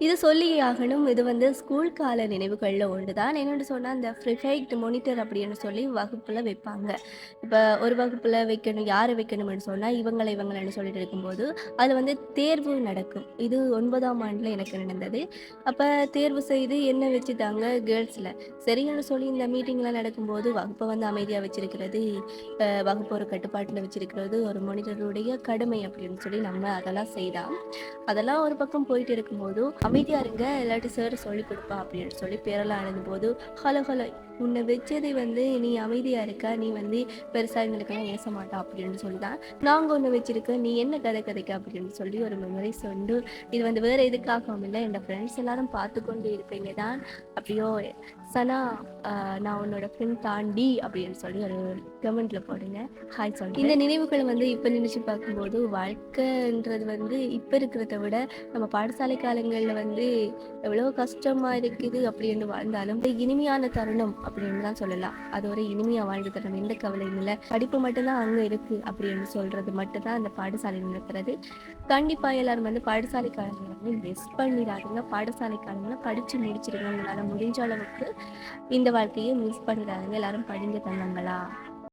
இது சொல்லியே ஆகணும். இது வந்து ஸ்கூல் கால நினைவுகள்ல ஒன்று தான். என்னன்னு சொன்னா, இந்த ப்ரிஃபெக்ட் மானிட்டர் அப்படின்னு சொல்லி வகுப்புல வைப்பாங்க. இப்ப ஒரு வகுப்புல வைக்கணும், யார வைக்கணும்னு சொன்னா, இவங்களன்னு சொல்லிட்டு இருக்கும்போது, அதுல வந்து தேர்வு நடக்கும். இது 9ஆம் ஆண்டுல எனக்கு நடந்தது. அப்ப தேர்வு செய்து என்ன வச்சுட்டாங்க கேர்ல்ஸ்ல. சரின்னு சொல்லி இந்த மீட்டிங்லாம் நடக்கும்போது, வகுப்ப வந்து அமைதியா வச்சிருக்கிறது, வகுப்பு ஒரு கட்டுப்பாட்டுல வச்சிருக்கிறது, ஒரு மானிட்டருடைய கடமை அப்படின்னு சொல்லி நம்ம அதெல்லாம் செய்தா அதெல்லாம் ஒரு பக்கம் போயிட்டு இருக்கும்போது, அமைதியா இருங்க இல்லாட்டி சார் சொல்லிக் குடுப்பா அப்படின்னு சொல்லி பேரெல்லாம் எழுதும்போது, ஹலோ ஹலோ உன்னை வச்சது வந்து நீ அமைதியா இருக்க, நீ வந்து பெருசா எங்களுக்கெல்லாம் ஏச மாட்டா அப்படின்னு சொல்லி தான் நாங்க ஒண்ணு வச்சிருக்கோம். நீ என்ன கதை கதைக்க அப்படின்னு சொல்லி ஒரு மெமரிஸ் உண்டு. இது வந்து வேற எதுக்காகவும் இல்ல. என் ஃப்ரெண்ட்ஸ் எல்லாரும் பார்த்து கொண்டு இருப்பீங்க தான். அப்படியோ சனா நான் உன்னோட ஃப்ரெண்ட் தாண்டி அப்படின்னு சொல்லி ஒரு கமெண்ட்ல போடுங்க. ஹாய் சொல்றேன். இந்த நினைவுகளை வந்து இப்ப நினைச்சு பார்க்கும்போது வாழ்க்கைன்றது வந்து இப்ப இருக்கிறத விட நம்ம பாடசாலை காலங்கள்ல வந்து எவ்வளவு கஷ்டமா இருக்குது அப்படின்னு வாழ்ந்தாலும் ஒரு இனிமையான தருணம் அப்படின்னு தான் சொல்லலாம். அது ஒரு இனிமையா வாழ்ந்த தருணம், எந்த கவலையும் இல்லை, படிப்பு மட்டும்தான் அங்க இருக்கு அப்படின்னு சொல்றது மட்டும்தான் அந்த பாடசாலை நடக்கிறது. கண்டிப்பா எல்லாரும் வந்து பாடசாலை காலங்களை வந்து மிஸ் பண்ணிடாதீங்க. பாடசாலை காலங்களை படிச்சு முடிச்சிருங்க. உங்களால முடிஞ்ச அளவுக்கு இந்த வாழ்க்கையை மிஸ் பண்ணிடாதீங்க. எல்லாரும் படிங்க தங்கங்களா.